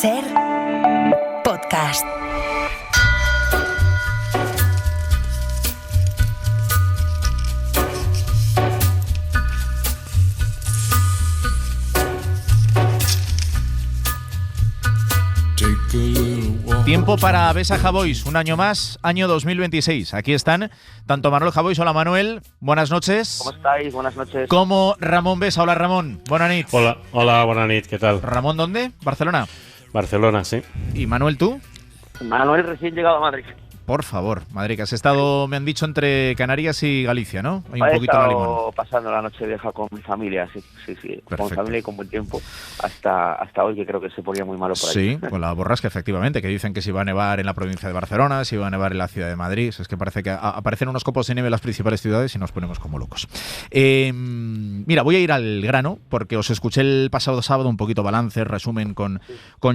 SER Podcast. Tiempo para Besaja Boys, un año más, año 2026. Aquí están tanto Manuel Javois, hola Manuel, buenas noches. ¿Cómo estáis? Buenas noches. Como Ramón Besa, hola Ramón, buenas noches. Hola, buenas noches, ¿qué tal? Ramón, ¿dónde? Barcelona. Barcelona, sí. ¿Y Manuel, tú? Manuel, recién llegado a Madrid. Por favor, Madrid, que has estado, me han dicho, entre Canarias y Galicia, ¿no? Hay un He poquito de limón. estado pasando la noche vieja con mi familia, sí. Perfecto. Con familia y con buen tiempo, hasta hoy, que creo que se ponía muy malo por Sí, aquí. con la borrasca, efectivamente, que dicen que si va a nevar en la provincia de Barcelona, si va a nevar en la ciudad de Madrid. Es que parece que aparecen unos copos de nieve en las principales ciudades y nos ponemos como locos. Mira, voy a ir al grano, porque os escuché el pasado sábado un poquito balance, resumen con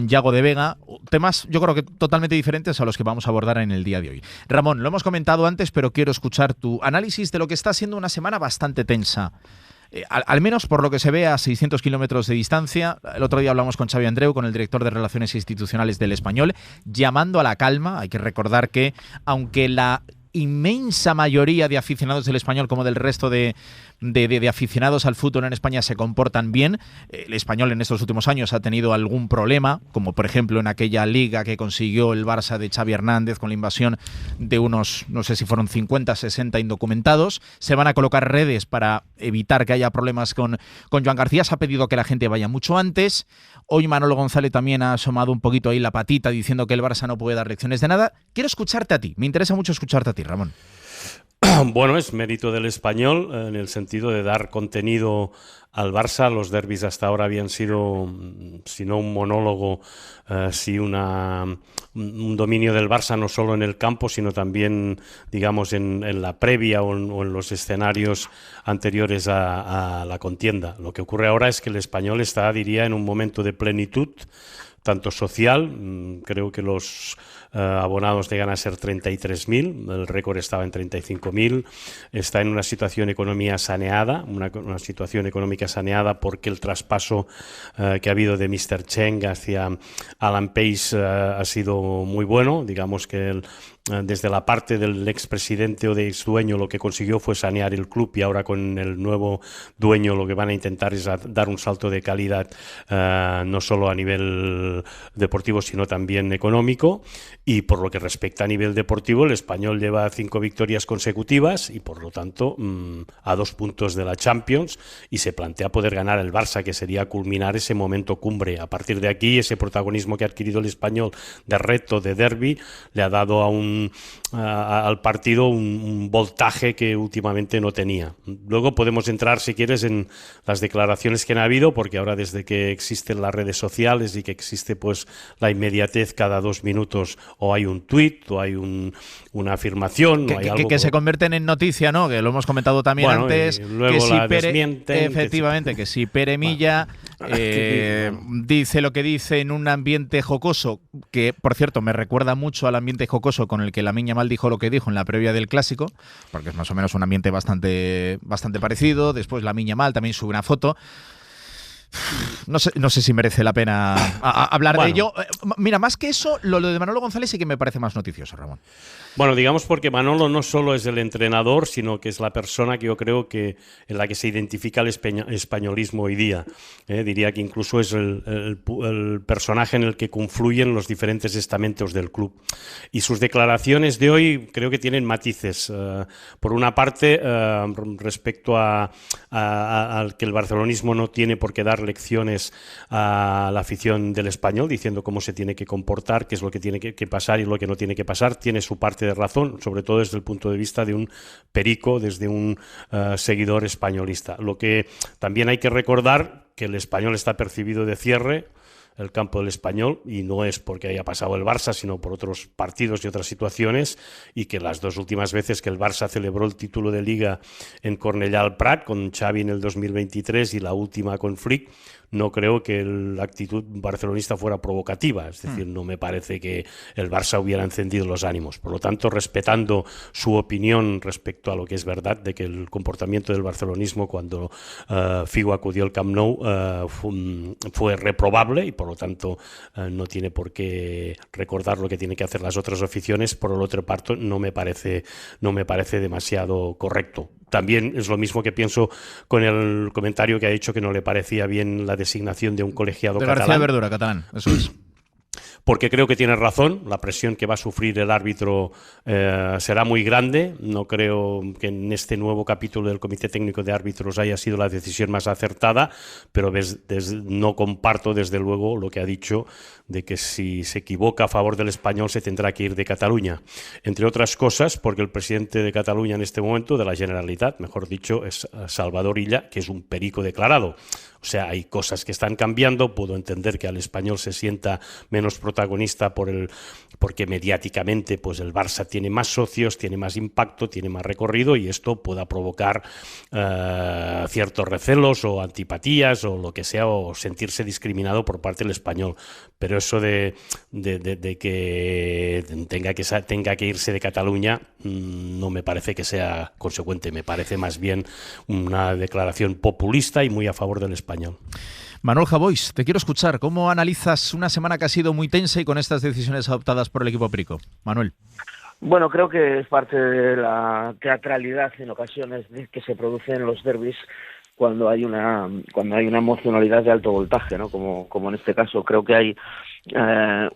Yago de Vega. Temas, yo creo que totalmente diferentes a los que vamos a abordar en el día de hoy. Ramón, lo hemos comentado antes, pero quiero escuchar tu análisis de lo que está siendo una semana bastante tensa. Al menos por lo que se ve a 600 kilómetros de distancia. El otro día hablamos con Xavi Andreu, con el director de Relaciones Institucionales del Español, llamando a la calma. Hay que recordar que, aunque la inmensa mayoría de aficionados del Español, como del resto de aficionados al fútbol en España, se comportan bien, el Español en estos últimos años ha tenido algún problema, como por ejemplo en aquella liga que consiguió el Barça de Xavi Hernández con la invasión de unos, no sé si fueron 50, 60 indocumentados. Se van a colocar redes para evitar que haya problemas con Joan García. Se ha pedido que la gente vaya mucho antes. Hoy Manolo González también ha asomado un poquito ahí la patita diciendo que el Barça no puede dar lecciones de nada. Quiero escucharte a ti, me interesa mucho escucharte a ti, Ramón. Bueno, es mérito del Español en el sentido de dar contenido al Barça. Los derbis hasta ahora habían sido, si no un monólogo, sí un dominio del Barça, no solo en el campo, sino también, digamos, en la previa o en los escenarios anteriores a la contienda. Lo que ocurre ahora es que el Español está, diría, en un momento de plenitud, tanto social. Creo que los abonados llegan a ser 33.000, el récord estaba en 35.000, está en una situación económica saneada, una situación económica saneada porque el traspaso que ha habido de Mr. Cheng hacia Alan Pace ha sido muy bueno. Digamos que desde la parte del expresidente o de exdueño lo que consiguió fue sanear el club, y ahora con el nuevo dueño lo que van a intentar es dar un salto de calidad, no solo a nivel deportivo sino también económico. Y por lo que respecta a nivel deportivo, el Español lleva 5 victorias consecutivas y por lo tanto a 2 puntos de la Champions, y se plantea poder ganar el Barça, que sería culminar ese momento cumbre. A partir de aquí, ese protagonismo que ha adquirido el Español de reto, de derbi, le ha dado al partido un voltaje que últimamente no tenía. Luego podemos entrar, si quieres, en las declaraciones que han habido, porque ahora, desde que existen las redes sociales y que existe pues la inmediatez, cada 2 minutos o hay un tuit o hay una afirmación, o hay algo que se convierten en noticia, ¿no? Que lo hemos comentado también antes. Luego que si la desmienten. Efectivamente, que si Pere Milla dice lo que dice en un ambiente jocoso, que por cierto me recuerda mucho al ambiente jocoso con el que Lamine Yamal dijo lo que dijo en la previa del Clásico, porque es más o menos un ambiente bastante parecido. Después Lamine Yamal también sube una foto. No sé si merece la pena hablar de ello. Mira, más que eso, lo de Manolo González sí que me parece más noticioso, Ramón. Bueno, digamos porque Manolo no solo es el entrenador, sino que es la persona que yo creo que en la que se identifica el españolismo hoy día. Diría que incluso es el personaje en el que confluyen los diferentes estamentos del club. Y sus declaraciones de hoy creo que tienen matices. Por una parte, respecto al que el barcelonismo no tiene por qué dar lecciones a la afición del Español, diciendo cómo se tiene que comportar, qué es lo que tiene que pasar y lo que no tiene que pasar. Tiene su parte de razón, sobre todo desde el punto de vista de un perico, desde un seguidor españolista. Lo que también hay que recordar, que el Español está percibido de cierre, el campo del Español, y no es porque haya pasado el Barça, sino por otros partidos y otras situaciones, y que las 2 últimas veces que el Barça celebró el título de Liga en Cornellà al Prat, con Xavi en el 2023 y la última con Flick, no creo que la actitud barcelonista fuera provocativa, es decir, no me parece que el Barça hubiera encendido los ánimos. Por lo tanto, respetando su opinión respecto a lo que es verdad de que el comportamiento del barcelonismo cuando Figo acudió al Camp Nou fue reprobable y por lo tanto no tiene por qué recordar lo que tienen que hacer las otras aficiones. Por el otro parte, no me parece demasiado correcto. También es lo mismo que pienso con el comentario que ha dicho que no le parecía bien la designación de un colegiado catalán. García Verdura, catalán, eso es. Porque creo que tiene razón, la presión que va a sufrir el árbitro será muy grande. No creo que en este nuevo capítulo del Comité Técnico de Árbitros haya sido la decisión más acertada, pero no comparto desde luego lo que ha dicho de que si se equivoca a favor del Español se tendrá que ir de Cataluña. Entre otras cosas, porque el presidente de Cataluña en este momento, de la Generalitat, mejor dicho, es Salvador Illa, que es un perico declarado. O sea, hay cosas que están cambiando. Puedo entender que al Español se sienta menos protagonista porque mediáticamente pues el Barça tiene más socios, tiene más impacto, tiene más recorrido y esto pueda provocar ciertos recelos o antipatías o lo que sea, o sentirse discriminado por parte del Español. Pero eso de que tenga que irse de Cataluña no me parece que sea consecuente. Me parece más bien una declaración populista y muy a favor del Español. Manuel Javois, te quiero escuchar. ¿Cómo analizas una semana que ha sido muy tensa y con estas decisiones adoptadas por el equipo perico? Manuel. Bueno, creo que es parte de la teatralidad en ocasiones que se produce en los derbis cuando hay una emocionalidad de alto voltaje, ¿no? Como en este caso. Creo que hay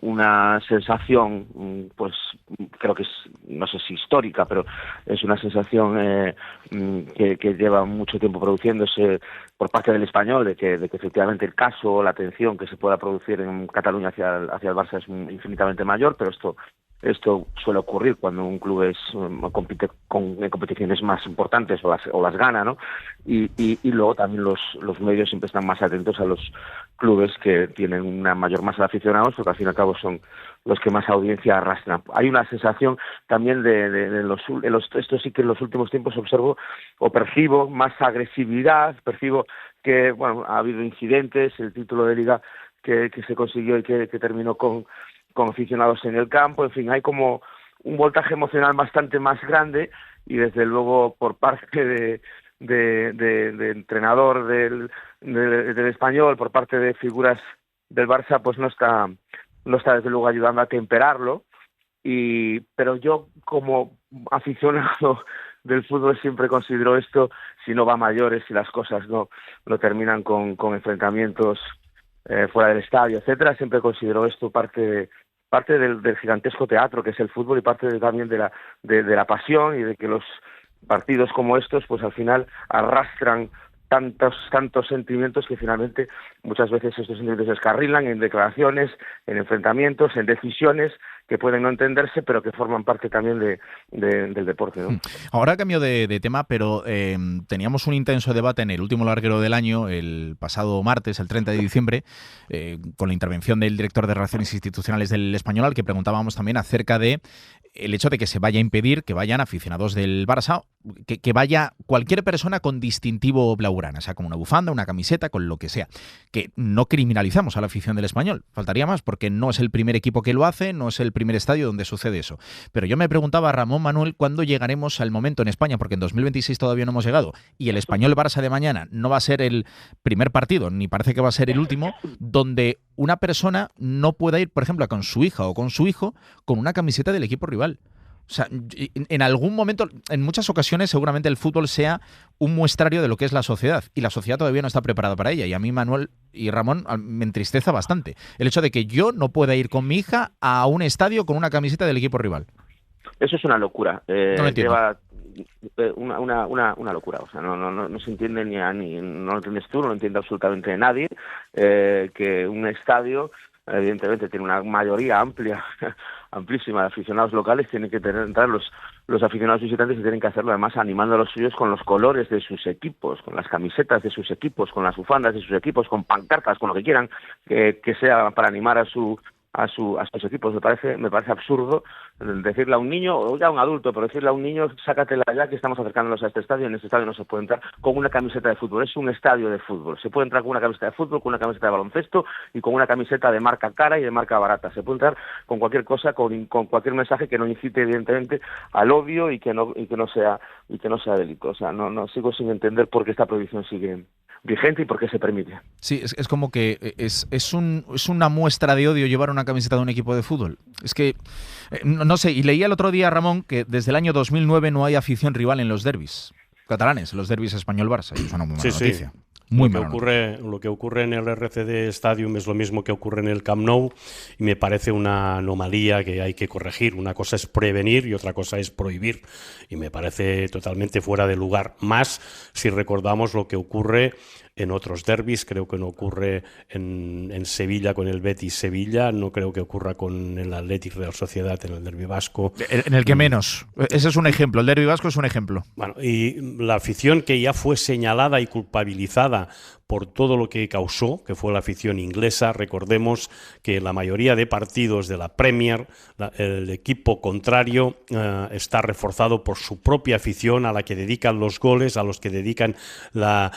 una sensación, pues creo que es, no sé si histórica, pero es una sensación que lleva mucho tiempo produciéndose por parte del Español de que efectivamente el caso o la atención que se pueda producir en Cataluña hacia el Barça es infinitamente mayor, pero esto suele ocurrir cuando un club compite en competiciones más importantes o las gana, ¿no? Y luego también los medios siempre están más atentos a los clubes que tienen una mayor masa de aficionados, porque al fin y al cabo son los que más audiencia arrastran. Hay una sensación también esto sí que en los últimos tiempos observo o percibo más agresividad, percibo que bueno, ha habido incidentes, el título de Liga que se consiguió y que terminó con aficionados en el campo, en fin, hay como un voltaje emocional bastante más grande y desde luego por parte de entrenador del Español, por parte de figuras del Barça, pues no está desde luego ayudando a temperarlo, pero yo como aficionado del fútbol siempre considero esto, si no va a mayores, si las cosas no terminan con enfrentamientos fuera del estadio, etcétera, siempre considero esto parte del gigantesco teatro que es el fútbol y parte también de la pasión y de que los partidos como estos pues al final arrastran tantos sentimientos que finalmente muchas veces estos sentimientos se descarrilan en declaraciones, en enfrentamientos, en decisiones que pueden no entenderse, pero que forman parte también del deporte, ¿no? Ahora cambio de tema, pero teníamos un intenso debate en el último larguero del año, el pasado martes, el 30 de diciembre, con la intervención del director de Relaciones Institucionales del Español, al que preguntábamos también acerca de el hecho de que se vaya a impedir que vayan aficionados del Barça, que vaya cualquier persona con distintivo blaugrana, o sea, con una bufanda, una camiseta, con lo que sea. Que no criminalizamos a la afición del Español, faltaría más, porque no es el primer equipo que lo hace, no es el primer estadio donde sucede eso. Pero yo me preguntaba, Ramón, Manuel, ¿cuándo llegaremos al momento en España? Porque en 2026 todavía no hemos llegado, y el Español-Barça de mañana no va a ser el primer partido, ni parece que va a ser el último, donde una persona no pueda ir, por ejemplo, con su hija o con su hijo con una camiseta del equipo rival. O sea, en algún momento, en muchas ocasiones, seguramente el fútbol sea un muestrario de lo que es la sociedad, y la sociedad todavía no está preparada para ella. Y a mí, Manuel y Ramón, me entristece bastante el hecho de que yo no pueda ir con mi hija a un estadio con una camiseta del equipo rival. Eso es una locura. No lo entiendo. Una locura, o sea, no se entiende ni no lo entiendes tú, no lo entiende absolutamente nadie, que un estadio evidentemente tiene una mayoría amplísima de aficionados locales, tienen que entrar los aficionados visitantes y tienen que hacerlo además animando a los suyos con los colores de sus equipos, con las camisetas de sus equipos, con las bufandas de sus equipos, con pancartas, con lo que quieran, que sea para animar a su a sus equipos. Me parece absurdo decirle a un niño, o ya a un adulto, pero decirle a un niño, sácatela ya que estamos acercándonos a este estadio, en este estadio no se puede entrar con una camiseta de fútbol, es un estadio de fútbol, se puede entrar con una camiseta de fútbol, con una camiseta de baloncesto y con una camiseta de marca cara y de marca barata, se puede entrar con cualquier cosa, con cualquier mensaje que no incite evidentemente al odio y que no sea delito. O sea, no sigo sin entender por qué esta prohibición sigue vigente y por qué se permite. Sí, es como que es una muestra de odio llevar una camiseta de un equipo de fútbol. Es que, no sé, y leía el otro día, Ramón, que desde el año 2009 no hay afición rival en los derbis catalanes, los derbis Español-Barça, y es una muy mala noticia. Sí. Muy Lo que ocurre en el RCD Stadium es lo mismo que ocurre en el Camp Nou y me parece una anomalía que hay que corregir. Una cosa es prevenir y otra cosa es prohibir y me parece totalmente fuera de lugar. Más si recordamos lo que ocurre en otros derbis, creo que no ocurre en Sevilla con el Betis Sevilla, no creo que ocurra con el Athletic Real Sociedad en el derbi vasco. En el que menos. Ese es un ejemplo, el derbi vasco es un ejemplo. Bueno, y la afición que ya fue señalada y culpabilizada por todo lo que causó, que fue la afición inglesa. Recordemos que la mayoría de partidos de la Premier, el equipo contrario está reforzado por su propia afición, a la que dedican los goles, a los que dedican la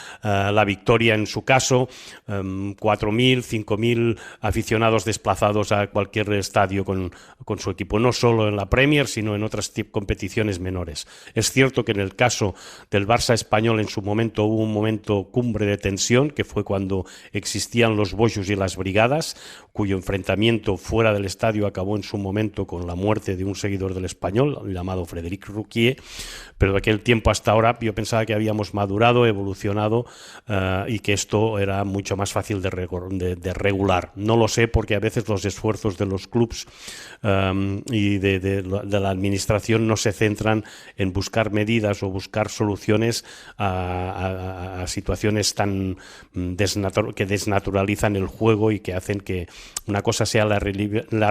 victoria en su caso. 4.000, 5.000 aficionados desplazados a cualquier estadio con su equipo, no solo en la Premier, sino en otras competiciones menores. Es cierto que en el caso del Barça español en su momento hubo un momento cumbre de tensión, que fue cuando existían los Bojos y las Brigadas, cuyo enfrentamiento fuera del estadio acabó en su momento con la muerte de un seguidor del Español, llamado Frédéric Rouquier, pero de aquel tiempo hasta ahora yo pensaba que habíamos madurado, evolucionado y que esto era mucho más fácil de regular. No lo sé, porque a veces los esfuerzos de los clubs y de la administración no se centran en buscar medidas o buscar soluciones a situaciones tan que desnaturalizan el juego y que hacen que una cosa sea la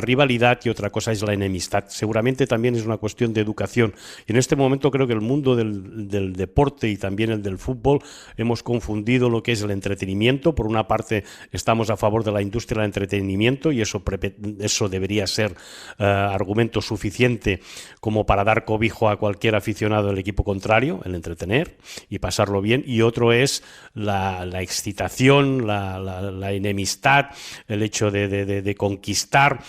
rivalidad y otra cosa es la enemistad. Seguramente también es una cuestión de educación. Y en este momento creo que el mundo del deporte y también el del fútbol hemos confundido lo que es el entretenimiento. Por una parte estamos a favor de la industria del entretenimiento y eso debería ser argumento suficiente como para dar cobijo a cualquier aficionado del equipo contrario, el entretener y pasarlo bien. Y otro es la excitación, la enemistad, el hecho de conquistar,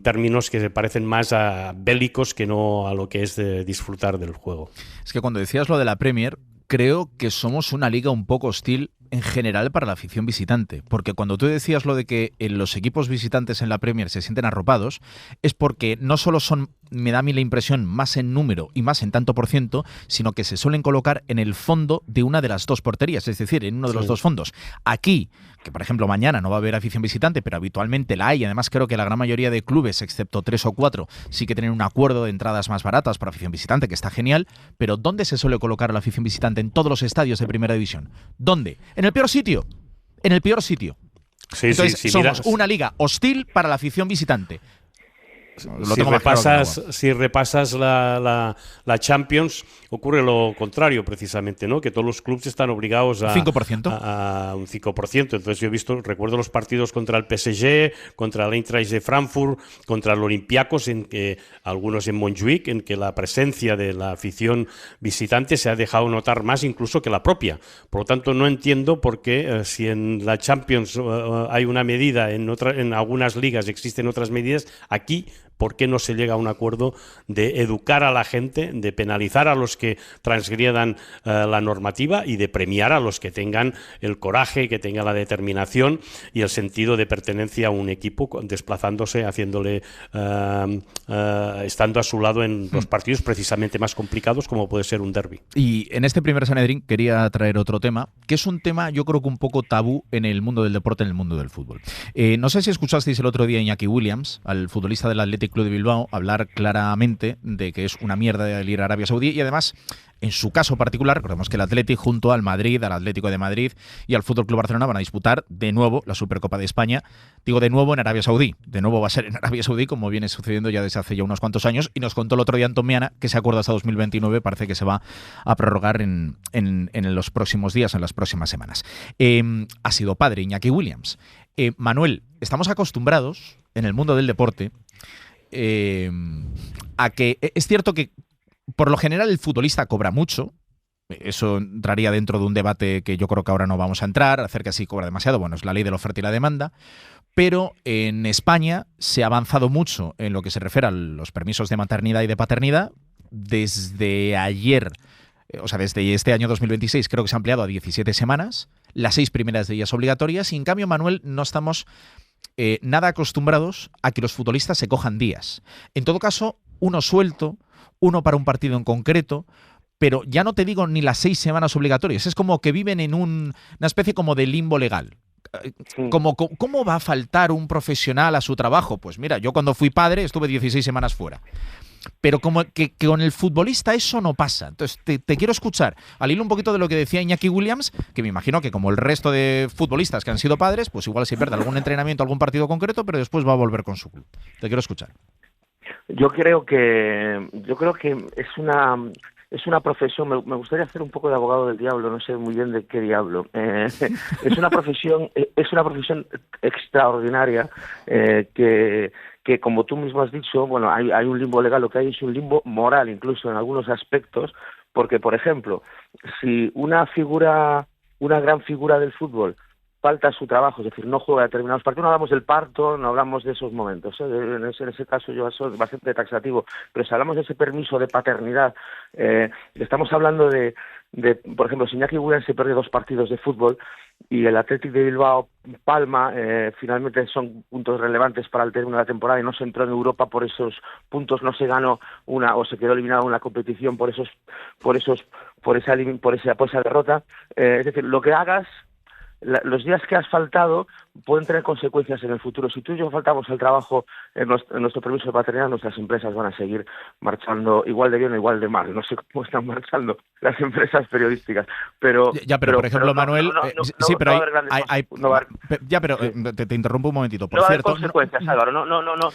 términos que se parecen más a bélicos que no a lo que es de disfrutar del juego. Es que cuando decías lo de la Premier, creo que somos una liga un poco hostil en general para la afición visitante, porque cuando tú decías lo de que los equipos visitantes en la Premier se sienten arropados, es porque no solo son, me da a mí la impresión, más en número y más en tanto por ciento, sino que se suelen colocar en el fondo de una de las dos porterías, es decir, en uno de los dos fondos. Aquí, que por ejemplo mañana no va a haber afición visitante, pero habitualmente la hay, además creo que la gran mayoría de clubes, excepto 3 o 4, sí que tienen un acuerdo de entradas más baratas para afición visitante, que está genial, pero ¿dónde se suele colocar la afición visitante en todos los estadios de Primera División? ¿Dónde? En el peor sitio. En el peor sitio. Sí, entonces sí, somos una liga hostil para la afición visitante. Si repasas la Champions, ocurre lo contrario precisamente, ¿no? Que todos los clubes están obligados a 5%. A un 5%. Entonces yo recuerdo los partidos contra el PSG, contra el Eintracht de Frankfurt, contra el Olympiacos, en que algunos en Montjuic, en que la presencia de la afición visitante se ha dejado notar más incluso que la propia. Por lo tanto, no entiendo por qué si en la Champions hay una medida, en algunas ligas existen otras medidas, aquí ¿por qué no se llega a un acuerdo de educar a la gente, de penalizar a los que transgredan la normativa y de premiar a los que tengan el coraje, que tengan la determinación y el sentido de pertenencia a un equipo, desplazándose, haciéndole, estando a su lado en los partidos precisamente más complicados como puede ser un derbi? Y en este primer Sanedrín quería traer otro tema, que es un tema yo creo que un poco tabú en el mundo del deporte, en el mundo del fútbol. No sé si escuchasteis el otro día a Iñaki Williams, al futbolista del Athletic Club de Bilbao, hablar claramente de que es una mierda el ir a Arabia Saudí y además, en su caso particular, recordemos que el Athletic junto al Madrid, al Atlético de Madrid y al Fútbol Club Barcelona van a disputar de nuevo la Supercopa de España. Digo de nuevo en Arabia Saudí. De nuevo va a ser en Arabia Saudí, como viene sucediendo ya desde hace ya unos cuantos años. Y nos contó el otro día Antón Meana que ese acuerdo hasta 2029 parece que se va a prorrogar en los próximos días, en las próximas semanas. Ha sido padre Iñaki Williams. Manuel, estamos acostumbrados en el mundo del deporte a que es cierto que por lo general el futbolista cobra mucho. Eso entraría dentro de un debate que yo creo que ahora no vamos a entrar, acerca de si cobra demasiado. Bueno, es la ley de la oferta y la demanda. Pero en España se ha avanzado mucho en lo que se refiere a los permisos de maternidad y de paternidad. Desde ayer, o sea, desde este año 2026, creo que se ha ampliado a 17 semanas, las 6 primeras de ellas obligatorias. Y en cambio, Manuel, no estamos nada acostumbrados a que los futbolistas se cojan días. En todo caso, uno suelto, uno para un partido en concreto. Pero ya no te digo ni las 6 semanas obligatorias, es como que viven en una especie como de limbo legal. ¿Cómo va a faltar un profesional a su trabajo? Pues mira, yo cuando fui padre estuve 16 semanas fuera. Pero como que con el futbolista eso no pasa. Entonces te quiero escuchar al hilo un poquito de lo que decía Iñaki Williams, que me imagino que como el resto de futbolistas que han sido padres, pues igual se pierde algún entrenamiento, algún partido concreto, pero después va a volver con su club. Te quiero escuchar. Yo creo que es una profesión, me gustaría hacer un poco de abogado del diablo, no sé muy bien de qué diablo. Es una profesión extraordinaria que como tú mismo has dicho, bueno, hay un limbo legal, lo que hay es un limbo moral incluso en algunos aspectos, porque por ejemplo, si una gran figura del fútbol falta su trabajo, es decir, no juega determinados partidos, no hablamos del parto, no hablamos de esos momentos, en ese caso yo soy bastante taxativo, pero si hablamos de ese permiso de paternidad, estamos hablando de, por ejemplo, si Iñaki Williams se pierde 2 partidos de fútbol y el Athletic de Bilbao palma, finalmente son puntos relevantes para el término de la temporada y no se entró en Europa por esos puntos, no se ganó o se quedó eliminado en la competición por esa derrota, es decir, lo que hagas, los días que has faltado pueden tener consecuencias en el futuro. Si tú y yo faltamos al trabajo en nuestro permiso de paternidad, nuestras empresas van a seguir marchando igual de bien o igual de mal. No sé cómo están marchando las empresas periodísticas, pero por ejemplo, Manuel, te interrumpo un momentito. Por cierto, no va a haber consecuencias, Álvaro.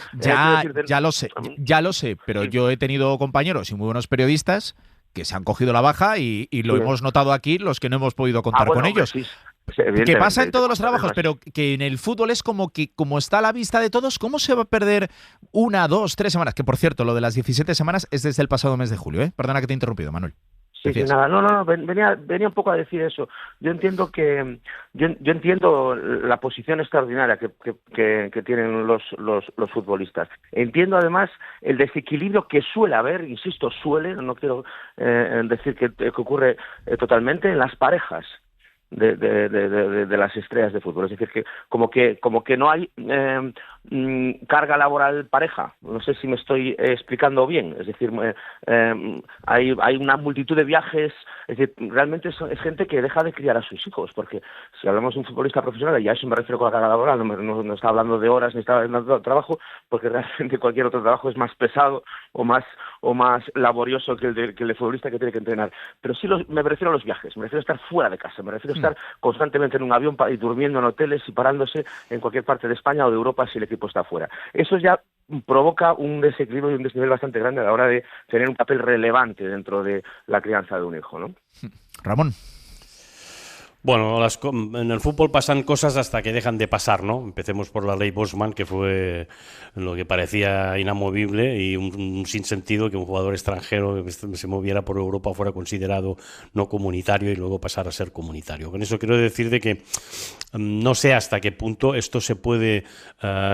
Ya lo sé, pero yo he tenido compañeros y muy buenos periodistas que se han cogido la baja y lo hemos notado aquí los que no hemos podido contar con ellos. Sí, que pasa en todos los trabajos, pero que en el fútbol es como que, como está a la vista de todos, ¿cómo se va a perder 1, 2, 3 semanas? Que por cierto, lo de las 17 semanas es desde el pasado mes de julio, ¿eh? Perdona que te he interrumpido, Manuel. Sí, nada, no, venía un poco a decir eso. Yo entiendo la posición extraordinaria que tienen los futbolistas. Entiendo además el desequilibrio que suele haber, insisto, no quiero decir que ocurre totalmente en las parejas de las estrellas de fútbol, es decir, que como que no hay carga laboral pareja, no sé si me estoy explicando bien, es decir, hay una multitud de viajes, es decir, realmente es gente que deja de criar a sus hijos, porque si hablamos de un futbolista profesional, y a eso me refiero con la carga laboral, no está hablando de horas ni está hablando de trabajo, porque realmente cualquier otro trabajo es más pesado o más laborioso que el de futbolista que tiene que entrenar, pero sí me refiero a los viajes, me refiero a estar fuera de casa, me refiero a estar constantemente en un avión y durmiendo en hoteles y parándose en cualquier parte de España o de Europa si el equipo está fuera. Eso ya provoca un desequilibrio y un desnivel bastante grande a la hora de tener un papel relevante dentro de la crianza de un hijo, ¿no? Ramón. Bueno, en el fútbol pasan cosas hasta que dejan de pasar, ¿no? Empecemos por la ley Bosman, que fue lo que parecía inamovible y un sinsentido que un jugador extranjero que se moviera por Europa fuera considerado no comunitario y luego pasara a ser comunitario. Con eso quiero decir de que no sé hasta qué punto esto se puede,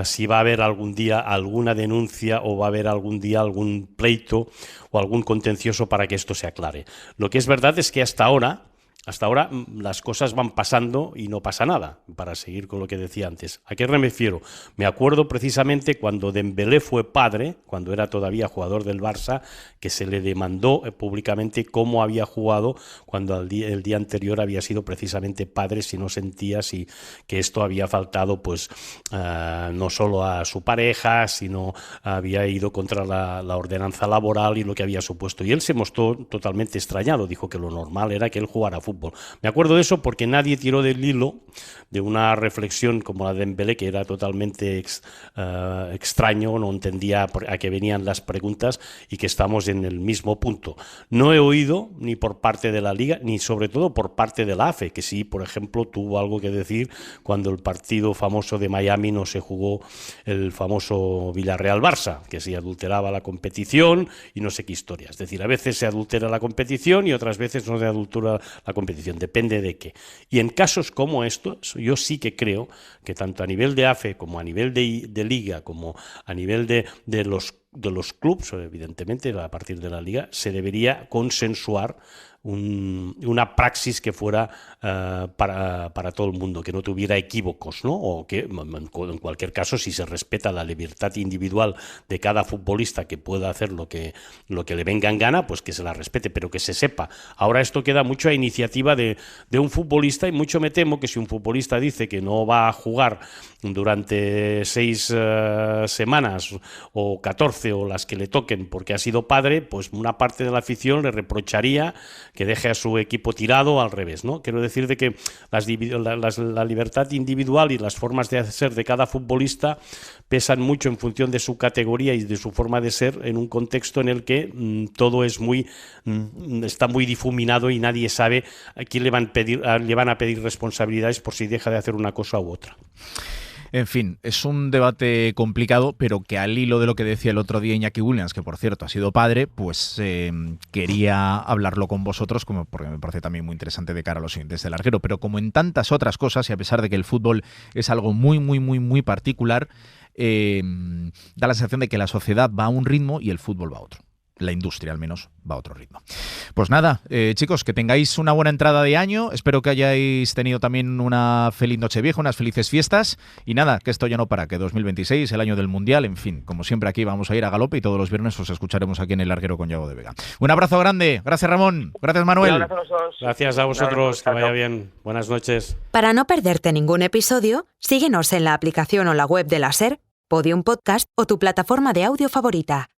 si va a haber algún día alguna denuncia o va a haber algún día algún pleito o algún contencioso para que esto se aclare. Lo que es verdad es que hasta ahora las cosas van pasando y no pasa nada, para seguir con lo que decía antes. ¿A qué me refiero? Me acuerdo precisamente cuando Dembélé fue padre, cuando era todavía jugador del Barça, que se le demandó públicamente cómo había jugado cuando el día anterior había sido precisamente padre, si no sentía que esto había faltado pues no solo a su pareja, sino había ido contra la ordenanza laboral y lo que había supuesto. Y él se mostró totalmente extrañado, dijo que lo normal era que él jugara fútbol fútbol. Me acuerdo de eso porque nadie tiró del hilo de una reflexión como la de Dembélé, que era totalmente extraño, no entendía a qué venían las preguntas y que estamos en el mismo punto. No he oído ni por parte de la Liga, ni sobre todo por parte de la AFE, que sí, por ejemplo, tuvo algo que decir cuando el partido famoso de Miami no se jugó, el famoso Villarreal-Barça, que se adulteraba la competición y no sé qué historia. Es decir, a veces se adultera la competición y otras veces no se adultera la competición, depende de qué. Y en casos como estos, yo sí que creo que tanto a nivel de AFE como a nivel de Liga, como a nivel de los clubes, evidentemente a partir de la Liga, se debería consensuar una praxis que fuera para todo el mundo, que no tuviera equívocos, ¿no? O que en cualquier caso, si se respeta la libertad individual de cada futbolista que pueda hacer lo que le venga en gana, pues que se la respete, pero que se sepa. Ahora esto queda mucho a iniciativa de un futbolista, y mucho me temo que si un futbolista dice que no va a jugar durante 6 semanas o 14 o las que le toquen porque ha sido padre, pues una parte de la afición le reprocharía que deje a su equipo tirado, al revés, ¿no? Quiero decir de que la libertad individual y las formas de ser de cada futbolista pesan mucho en función de su categoría y de su forma de ser, en un contexto en el que todo es está muy difuminado y nadie sabe a quién le van a pedir responsabilidades por si deja de hacer una cosa u otra. En fin, es un debate complicado, pero que al hilo de lo que decía el otro día Iñaki Williams, que por cierto ha sido padre, pues quería hablarlo con vosotros, porque me parece también muy interesante de cara a los siguientes del larguero. Pero como en tantas otras cosas, y a pesar de que el fútbol es algo muy, muy, muy, muy particular, da la sensación de que la sociedad va a un ritmo y el fútbol va a otro. La industria, al menos, va a otro ritmo. Pues nada, chicos, que tengáis una buena entrada de año. Espero que hayáis tenido también una feliz Nochevieja, unas felices fiestas. Y nada, que esto ya no para, que 2026, el año del Mundial, en fin, como siempre aquí vamos a ir a galope y todos los viernes os escucharemos aquí en El Larguero con Yago de Vega. Un abrazo grande. Gracias, Ramón. Gracias, Manuel. Gracias a vosotros. Que vaya bien. Buenas noches. Para no perderte ningún episodio, síguenos en la aplicación o la web de la SER, Podium Podcast o tu plataforma de audio favorita.